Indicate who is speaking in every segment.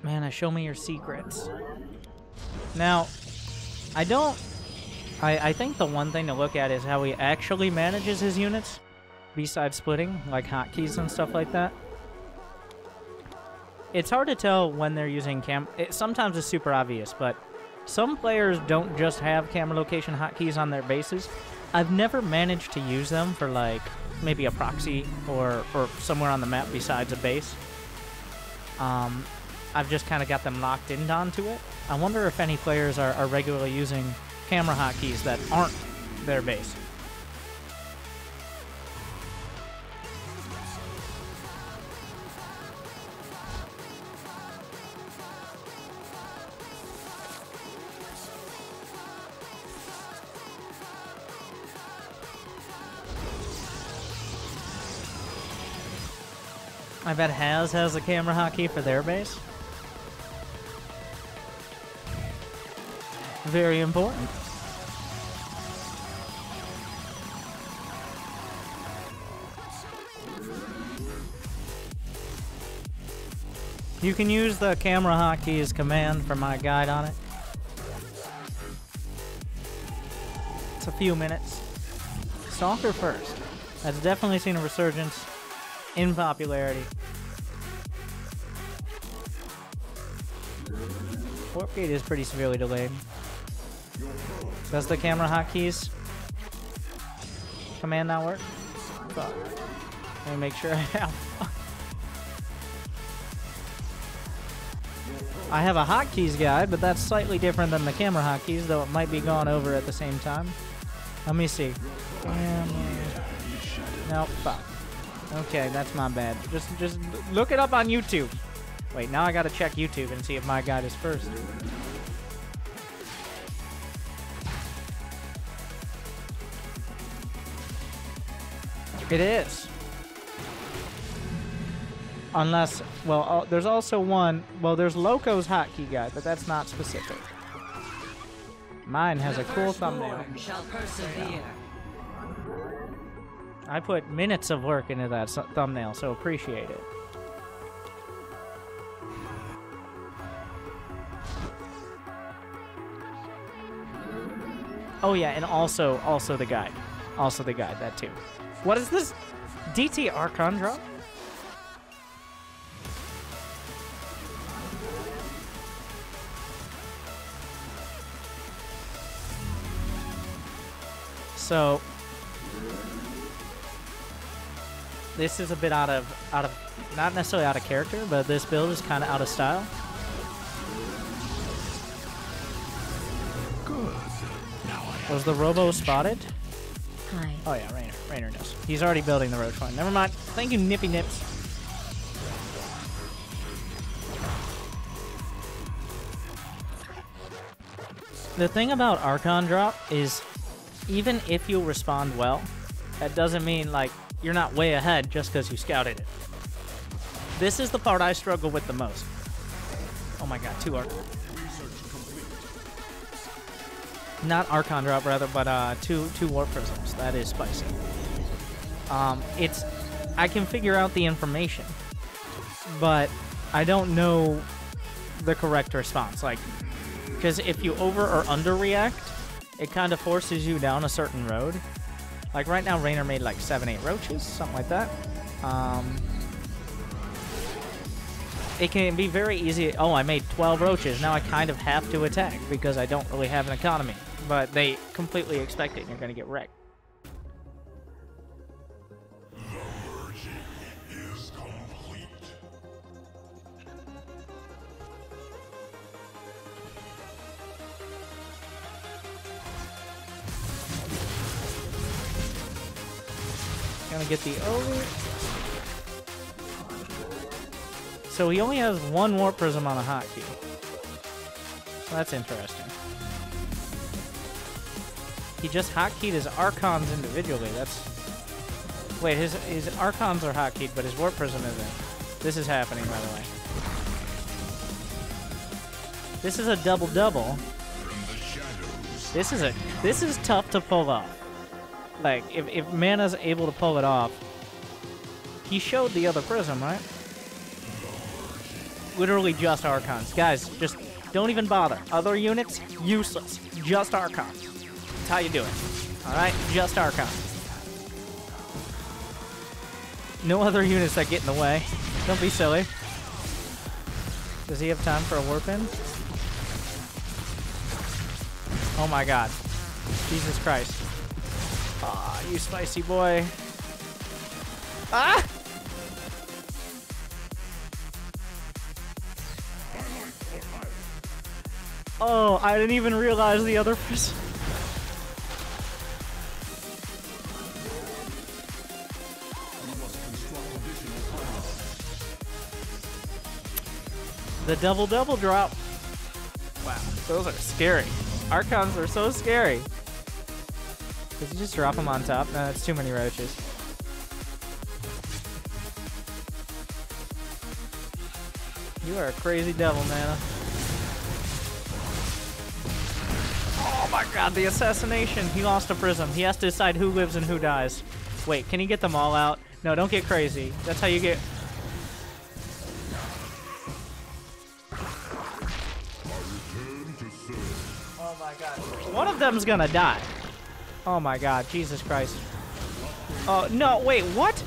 Speaker 1: Mana, show me your secrets. Now, I think the one thing to look at is how he actually manages his units, besides splitting, like hotkeys and stuff like that. It's hard to tell when they're using sometimes it's super obvious, but some players don't just have camera location hotkeys on their bases. I've never managed to use them for, like, maybe a proxy or somewhere on the map besides a base. I've just kind of got them locked in onto it. I wonder if any players are regularly using camera hotkeys that aren't their base. I bet has a camera hotkey for their base. Very important. You can use the camera hotkeys command for my guide on it. It's a few minutes. Stalker first. That's definitely seen a resurgence in popularity. Warp gate is pretty severely delayed. Does the camera hotkeys command not work? Fuck. Let me make sure I have. I have a hotkeys guide, but that's slightly different than the camera hotkeys, though it might be gone over at the same time. Let me see. No, fuck. Okay, that's my bad. Just look it up on YouTube. Wait, now I gotta check YouTube and see if my guide is first. It is. Unless, well, there's also one, well, there's Loco's hotkey guide, but that's not specific. Mine has a cool thumbnail. Yeah. I put minutes of work into that thumbnail, so appreciate it. Oh yeah, and also the guide. Also the guide, that too. What is this? DT Archon drop? So this is a bit out of not necessarily out of character, but this build is kind of out of style.
Speaker 2: Good.
Speaker 1: Was the Robo spotted?
Speaker 3: Hi.
Speaker 1: Oh yeah, Rainer knows. He's already building the roach one. Never mind. Thank you, Nippy Nips. The thing about Archon drop is, even if you respond well, that doesn't mean, like, you're not way ahead just because you scouted it. This is the part I struggle with the most. Oh my god, 2 Archon. Not Archon drop, rather, but two warp prisms. That is spicy. I can figure out the information, but I don't know the correct response. Like, because if you over or under react, it kind of forces you down a certain road. Like right now, Rainer made like 7-8 roaches, something like that. It can be very easy. Oh, I made 12 roaches. Now I kind of have to attack because I don't really have an economy. But they completely expect it and you're going to get wrecked.
Speaker 2: The merging is complete.
Speaker 1: Gonna get the over. So he only has 1 warp prism on a hotkey. So that's interesting. He just hotkeyed his Archons individually. That's... Wait, his Archons are hotkeyed, but his warp prism isn't. This is happening, by the way. This is a double-double. This is tough to pull off. Like, if Mana's able to pull it off, he showed the other prism, right? Literally just Archons. Guys, just don't even bother. Other units, useless. Just Archons. That's how you do it. Alright? Just Archons. No other units that get in the way. Don't be silly. Does he have time for a warp in? Oh my god. Jesus Christ. Ah, you spicy boy. Ah! Oh, I didn't even realize the other person. The double drop. Wow, those are scary. Archons are so scary. Did you just drop them on top? No, that's too many roaches. You are a crazy devil, Mana. Oh my god, the assassination. He lost a prism. He has to decide who lives and who dies. Wait, can he get them all out? No, don't get crazy. That's how you get... Oh my god. One of them's gonna die. Oh my god, Jesus Christ. Oh, no, wait, what?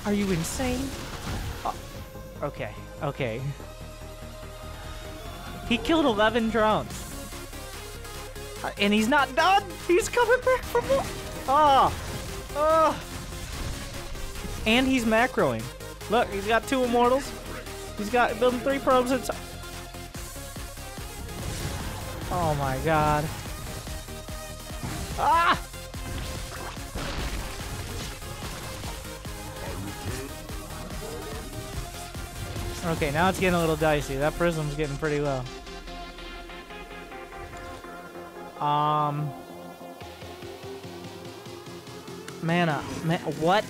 Speaker 1: Are you insane? Oh, okay, okay. He killed 11 drones. And he's not done! He's coming back for more! Oh! Oh! And he's macroing. Look, he's got 2 immortals. He's got building 3 probes inside. Oh my god. Ah! Okay, now it's getting a little dicey. That prism's getting pretty low. What?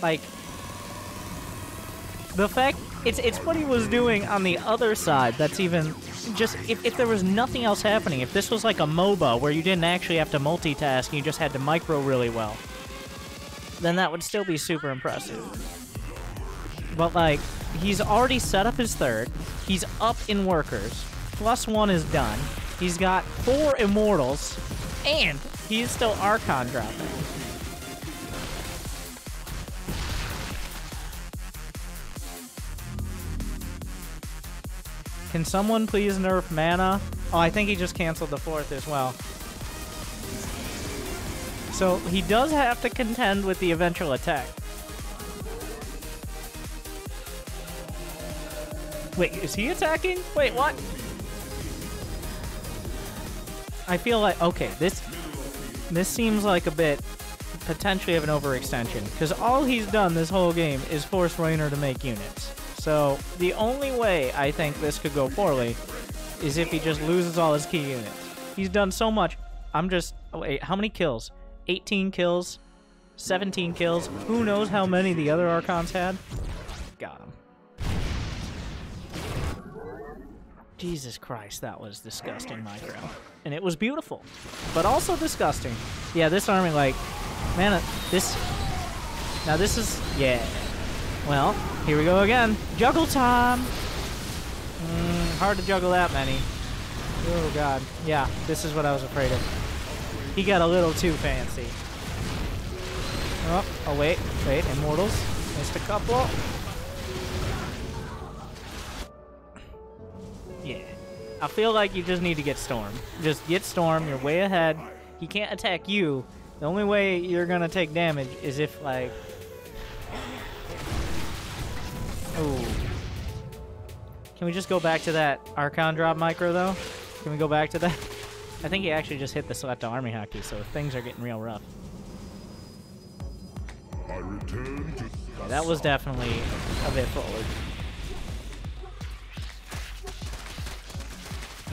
Speaker 1: Like, the fact it's what he was doing on the other side. That's even just if there was nothing else happening. If this was like a MOBA where you didn't actually have to multitask and you just had to micro really well, then that would still be super impressive. But like, he's already set up his 3rd. He's up in workers. +1 is done. He's got 4 immortals, and he's still Archon dropping. Can someone please nerf mana? Oh, I think he just canceled the 4th as well. So he does have to contend with the eventual attack. Wait, is he attacking? Wait, what? I feel like, okay, this seems like a bit potentially of an overextension, because all he's done this whole game is force Raynor to make units. So the only way I think this could go poorly is if he just loses all his key units. He's done so much. Wait, how many kills? 18 kills? 17 kills? Who knows how many the other Archons had? Got him. Jesus Christ, that was disgusting micro. And it was beautiful, but also disgusting. Yeah, this army, like, man, now this is, yeah. Well, here we go again. Juggle time! Hard to juggle that many. Oh, God. Yeah, this is what I was afraid of. He got a little too fancy. Oh, wait, Immortals. Missed a couple. Yeah. I feel like you just need to get Storm. Just get Storm, you're way ahead. He can't attack you. The only way you're gonna take damage is if, like... Ooh. Can we just go back to that Archon drop micro, though? Can we go back to that? I think he actually just hit the select army hotkey, so things are getting real rough. Yeah, that was definitely a bit forward.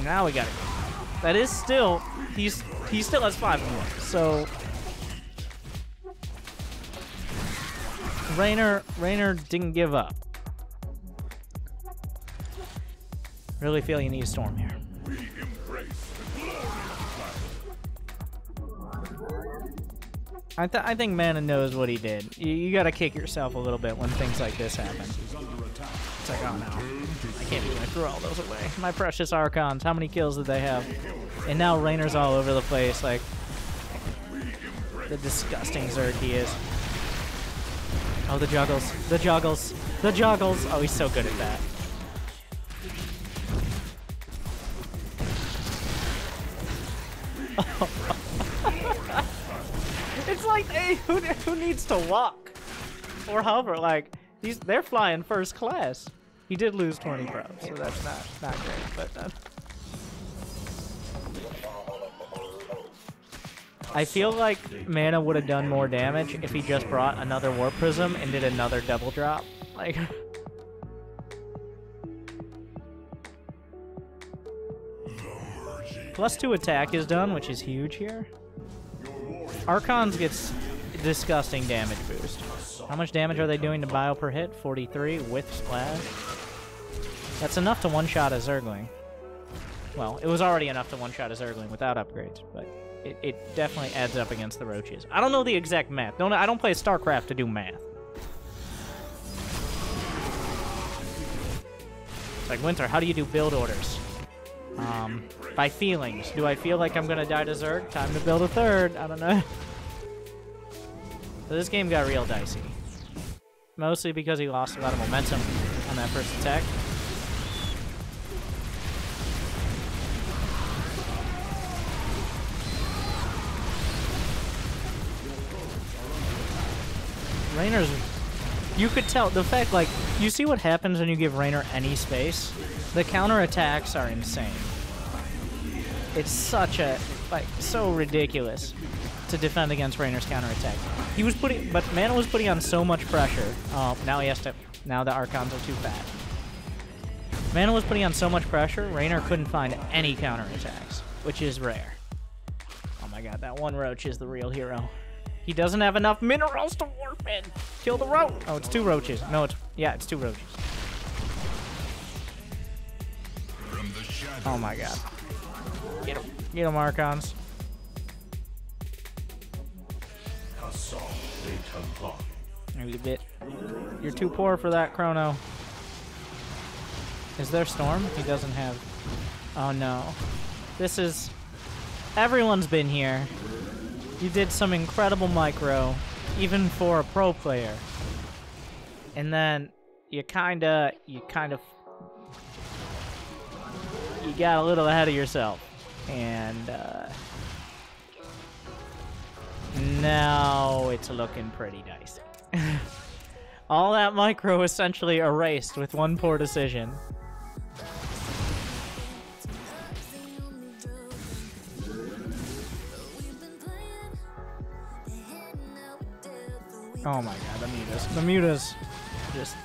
Speaker 1: Now we got it. That is still, he still has 5 more. So Raynor didn't give up. Really feel you need a Storm here. I think Mana knows what he did. You gotta kick yourself a little bit when things like this happen. It's like, oh no. I can't believe I threw all those away. My precious Archons, how many kills did they have? And now Rainer's all over the place, like the disgusting Zerg he is. Oh, the juggles, the juggles, the juggles. Oh, he's so good at that. It's like, hey, who needs to walk or hover? Like they're flying first class. He did lose 20 probes, so that's not great. But I feel like Mana would have done more damage if he just brought another Warp Prism and did another double drop. Like. +2 attack is done, which is huge here. Archons gets disgusting damage boost. How much damage are they doing to bio per hit? 43 with splash. That's enough to one-shot a Zergling. Well, it was already enough to one-shot a Zergling without upgrades, but it definitely adds up against the roaches. I don't know the exact math. I don't play StarCraft to do math. It's like, Winter, how do you do build orders? By feelings. Do I feel like I'm gonna die to Zerg? Time to build a third. I don't know. So this game got real dicey. Mostly because he lost a lot of momentum on that first attack. Rainer's... You could tell, the fact, like, you see what happens when you give Rainer any space? The counterattacks are insane. It's such a, like, so ridiculous to defend against Rainer's counterattack. He was putting, but Mana was putting on so much pressure. Oh, now he has to, now the Archons are too fat. Mana was putting on so much pressure, Rainer couldn't find any counterattacks, which is rare. Oh my god, that one roach is the real hero. He doesn't have enough minerals to warp in. Kill the roach. Oh, it's 2 roaches. No, it's 2 roaches. Oh my god. Get him. Get him, Archons. Maybe a bit. You're too poor for that, Chrono. Is there Storm? He doesn't have... Oh no. This is... Everyone's been here. You did some incredible micro, even for a pro player. And then you kind of got a little ahead of yourself. And now it's looking pretty dicey. All that micro essentially erased with one poor decision. Oh my god, the mutas. The mutas just...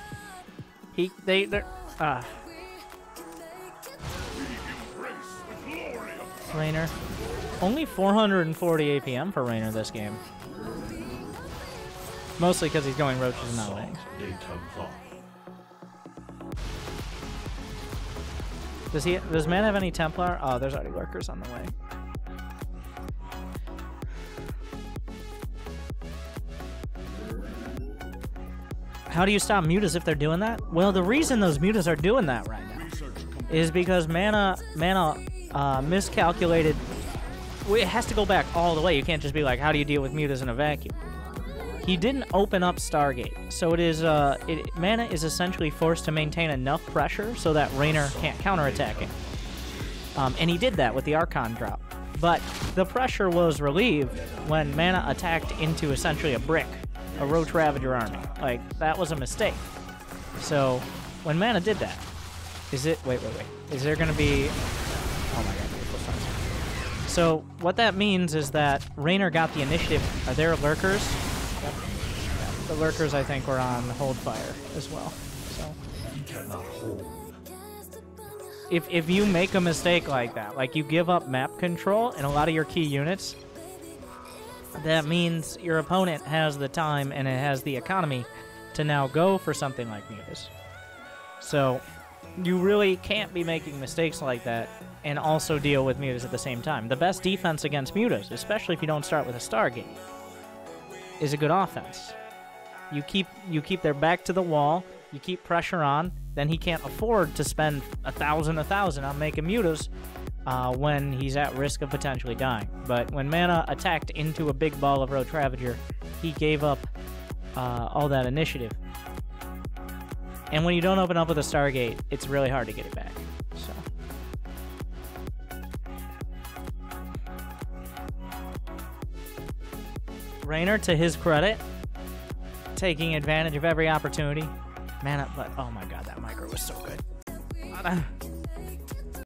Speaker 1: They're... Rainer. Only 440 APM for Rainer this game. Mostly because he's going roaches and not wings. Does man have any Templar? Oh, there's already lurkers on the way. How do you stop mutas if they're doing that? Well, the reason those mutas are doing that right now is because Mana miscalculated. Well, it has to go back all the way. You can't just be like, how do you deal with mutas in a vacuum? He didn't open up Stargate, so it is Mana is essentially forced to maintain enough pressure so that Rainer can't counterattack him. And he did that with the Archon drop. But the pressure was relieved when Mana attacked into essentially a brick. A Roach Ravager army. Like, that was a mistake. So, when Mana did that, is it... Wait. Is there gonna be... Oh my god. So, what that means is that Rainer got the initiative. Are there lurkers? Yep. Yeah, the lurkers, I think, were on hold fire as well. So... If you make a mistake like that, like you give up map control in a lot of your key units... That means your opponent has the time and it has the economy to now go for something like mutas. So, you really can't be making mistakes like that and also deal with mutas at the same time. The best defense against mutas, especially if you don't start with a Stargate, is a good offense. You keep their back to the wall, you keep pressure on, then he can't afford to spend 1,000 on making mutas when he's at risk of potentially dying. But when Mana attacked into a big ball of Roach Ravager, he gave up all that initiative. And when you don't open up with a Stargate, it's really hard to get it back. So. Raynor, to his credit, taking advantage of every opportunity. Mana, but oh my god, that micro was so good.